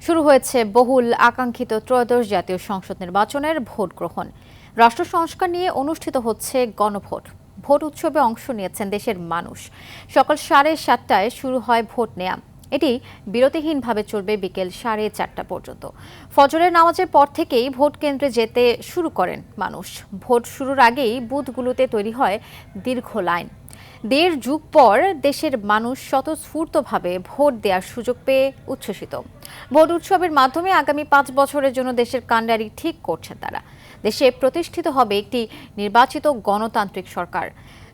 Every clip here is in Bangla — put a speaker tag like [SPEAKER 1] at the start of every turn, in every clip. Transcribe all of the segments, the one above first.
[SPEAKER 1] শুরু হয়েছে বহুল আকাঙ্ক্ষিত ত্রয়োদশ জাতীয় সংসদ নির্বাচনের ভোট গ্রহণ। রাষ্ট্র সংস্কার নিয়ে অনুষ্ঠিত হচ্ছে গণভোট। ভোট উৎসবে অংশ নিয়েছেন দেশের মানুষ। সকাল 7:30টায় শুরু হয় ভোট নেওয়া। এটি বিরতিহীনভাবে চলবে বিকেল 4:30 পর্যন্ত। ফজরের নামাজের পর থেকেই ভোট কেন্দ্রে যেতে শুরু করেন মানুষ। ভোট শুরুর আগেই বুথগুলোতে তৈরি হয় দীর্ঘ লাইন। 1.5 যুগ পর দেশের মানুষ স্বতঃস্ফূর্তভাবে ভোট দেওয়ার সুযোগ পেয়ে উচ্ছ্বসিত। ভোট উৎসবের মাধ্যমে আগামী 5 বছরের জন্য দেশের কাণ্ডারি ঠিক করছেন তারা। দেশে প্রতিষ্ঠিত হবে একটি নির্বাচিত গণতান্ত্রিক সরকার।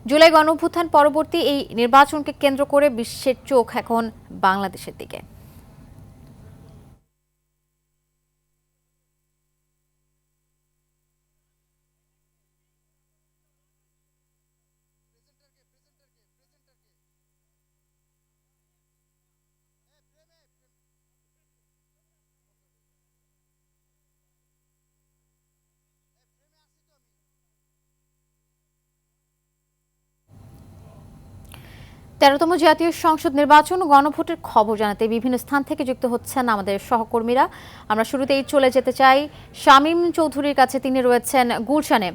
[SPEAKER 1] জুলাই গণঅভ্যুত্থান পরবর্তী এই নির্বাচনকে কেন্দ্র করে বিশ্বের চোখ এখন বাংলাদেশের দিকে। তেরোতম জাতীয় সংসদ নির্বাচন ও গণভোটের খবর জানাতে বিভিন্ন স্থান থেকে যুক্ত হচ্ছেন আমাদের সহকর্মীরা। আমরা শুরুতেই চলে যেতে চাই শামীম চৌধুরীর কাছে। তিনি রয়েছেন গুলশানে।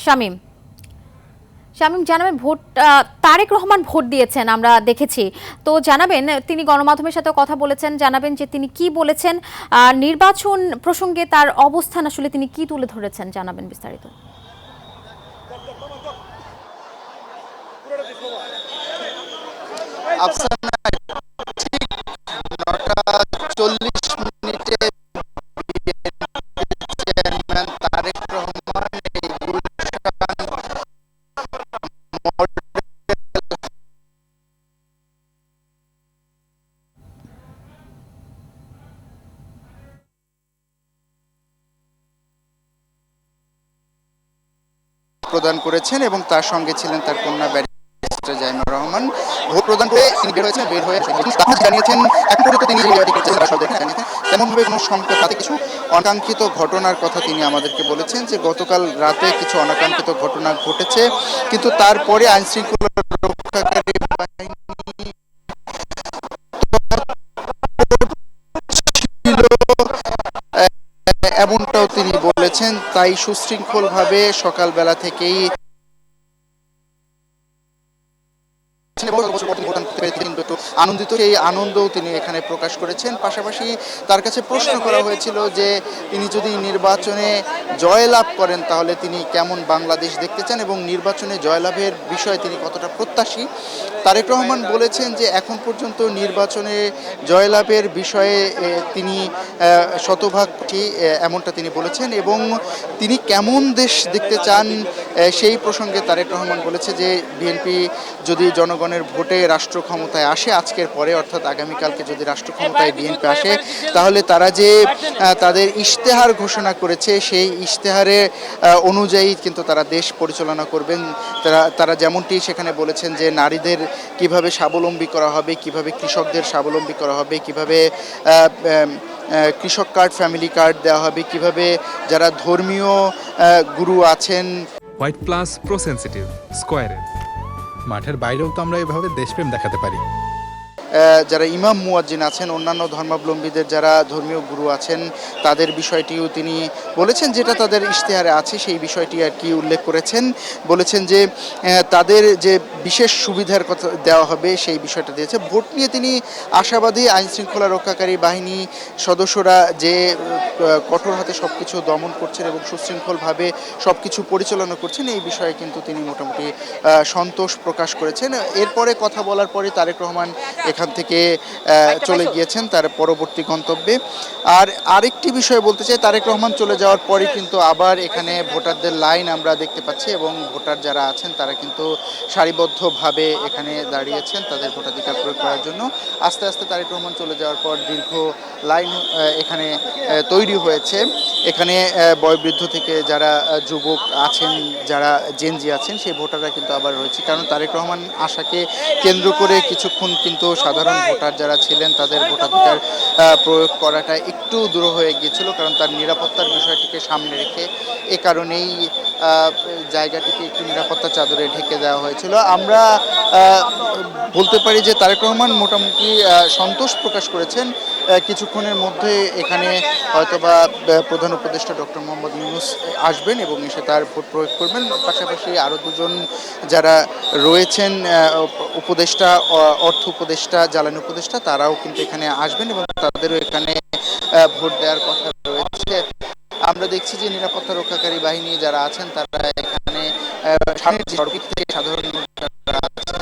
[SPEAKER 1] শামীম শামীম জানাবেন, ভোট তারেক রহমান ভোট দিয়েছেন আমরা দেখেছি, তো জানাবেন তিনি গণমাধ্যমের সাথে কথা বলেছেন, জানাবেন যে তিনি কি বলেছেন, নির্বাচন প্রসঙ্গে তার অবস্থান আসলে তিনি কি তুলে ধরেছেন, জানাবেন বিস্তারিত।
[SPEAKER 2] আফসানা, ঠিক 9:40 চেয়ারম্যান তারেক রহমান এই গুলশান প্রদান করেছেন এবং তার সঙ্গে ছিলেন তার কন্যা ব্যারিস্টার জাইনুর রহমান। ভোট প্রদান করে তিনি বের হয়ে জানিয়েছেন এখন পর্যন্ত তিনি তেমনভাবে কোনো সংকট তাতে কিছু অনাকাঙ্ক্ষিত ঘটনার কথা তিনি আমাদেরকে বলেছেন যে গতকাল রাতে কিছু অনাকাঙ্ক্ষিত ঘটনা ঘটেছে, কিন্তু তারপরে আইনশৃঙ্খলা রক্ষাকারী বাহিনী এমনটাও তিনি বলেছেন। তাই সুশৃঙ্খলভাবে সকালবেলা থেকেই আনন্দিত, সেই আনন্দও তিনি এখানে প্রকাশ করেছেন। পাশাপাশি তার কাছে প্রশ্ন করা হয়েছিল যে তিনি যদি নির্বাচনে জয়লাভ করেন তাহলে তিনি কেমন বাংলাদেশ দেখতে চান এবং নির্বাচনে জয়লাভের বিষয়ে তিনি কতটা প্রত্যাশী। তারেক রহমান বলেছেন যে এখন পর্যন্ত নির্বাচনে জয়লাভের বিষয়ে তিনি শতভাগ এমনটা তিনি বলেছেন এবং তিনি কেমন দেশ দেখতে চান সেই প্রসঙ্গে তারেক রহমান বলেছে যে বিএনপি যদি জনগণের ভোটে রাষ্ট্র ক্ষমতায় আসে আজকের পরে, অর্থাৎ আগামীকালকে যদি রাষ্ট্র ক্ষমতায় বিএনপি আসে তাহলে তারা যে তাদের ইশতেহার ঘোষণা করেছে সেই ইশতেহারে অনুযায়ী কিন্তু তারা দেশ পরিচালনা করবেন। তারা যেমনটি সেখানে বলেছেন যে নারীদের কিভাবে স্বাবলম্বী করা হবে, কিভাবে কৃষকদের স্বাবলম্বী করা হবে, কিভাবে কৃষক কার্ড, ফ্যামিলি কার্ড দেওয়া হবে, কিভাবে যারা ধর্মীয় গুরু আছেন।
[SPEAKER 3] হোয়াইট প্লাস প্রো সেনসিটিভ স্কয়ারে
[SPEAKER 4] মাঠের বাইরেও তো আমরা এভাবে দেশপ্রেম দেখাতে পারি।
[SPEAKER 2] যারা ইমাম মুয়াজ্জিন আছেন, অন্যান্য ধর্মাবলম্বীদের যারা ধর্মীয় গুরু আছেন তাদের বিষয়টিও তিনি বলেছেন, যেটা তাদের ইশতেহারে আছে সেই বিষয়টি আর কি উল্লেখ করেছেন। বলেছেন যে তাদের যে বিশেষ সুবিধার কথা দেওয়া হবে সেই বিষয়টা দিয়েছে। ভোট নিয়ে তিনি আশাবাদী। আইনশৃঙ্খলা রক্ষাকারী বাহিনী সদস্যরা যে কঠোর হাতে সব কিছু দমন করছেন এবং সুশৃঙ্খলভাবে সব কিছু পরিচালনা করছেন এই বিষয়ে কিন্তু তিনি মোটামুটি সন্তোষ প্রকাশ করেছেন। এরপরে কথা বলার পরে তারেক রহমান এখান থেকে চলে গিয়েছেন তার পরবর্তী গন্তব্যে। আর আরেকটি বিষয় বলতে চাই, তারেক রহমান চলে যাওয়ার পরে কিন্তু আবার এখানে ভোটারদের লাইন আমরা দেখতে পাচ্ছি এবং ভোটার যারা আছেন তারা কিন্তু সারিবদ্ধভাবে এখানে দাঁড়িয়েছেন তাদের ভোটাধিকার প্রয়োগ করার জন্য। আস্তে আস্তে তারেক রহমান চলে যাওয়ার পর দীর্ঘ লাইন এখানে তৈরি হয়েছে। এখানে বয়োবৃদ্ধ থেকে যারা যুবক আছেন, যারা জেনজি আছেন সেই ভোটাররা কিন্তু আবার রয়েছে, কারণ তারেক রহমান আশাকে কেন্দ্র করে কিছুক্ষণ কিন্তু সাধারণ ভোটার যারা ছিলেন তাদের ভোটাধিকার প্রয়োগ করাটা একটু দূর হয়ে গিয়েছিল, কারণ তার নিরাপত্তার বিষয়টিকে সামনে রেখে এ কারণেই জায়গাটিকে একটু নিরাপত্তা চাদরে ঢেকে দেওয়া হয়েছিল। আমরা বলতে পারি যে তারেক রহমান মোটামুটি সন্তোষ প্রকাশ করেছেন। কিছুক্ষণের মধ্যে এখানে হয়তোবা প্রধান উপদেষ্টা ডক্টর মোহাম্মদ ইউনূস আসবেন এবং এসে তার ভোট প্রয়োগ করবেন। পাশাপাশি আরও দুজন যারা রয়েছেন উপদেষ্টা, অর্থ উপদেষ্টা, জ্বালানি উপদেষ্টা, তারাও কিন্তু এখানে আসবেন এবং তাদেরও এখানে ভোট দেওয়ার কথা রয়েছে। আমরা দেখছি যে নিরাপত্তা রক্ষাকারী বাহিনী যারা আছেন তারা এখানে সামনের যে সড়ক থেকে সাধারণ যারা আছেন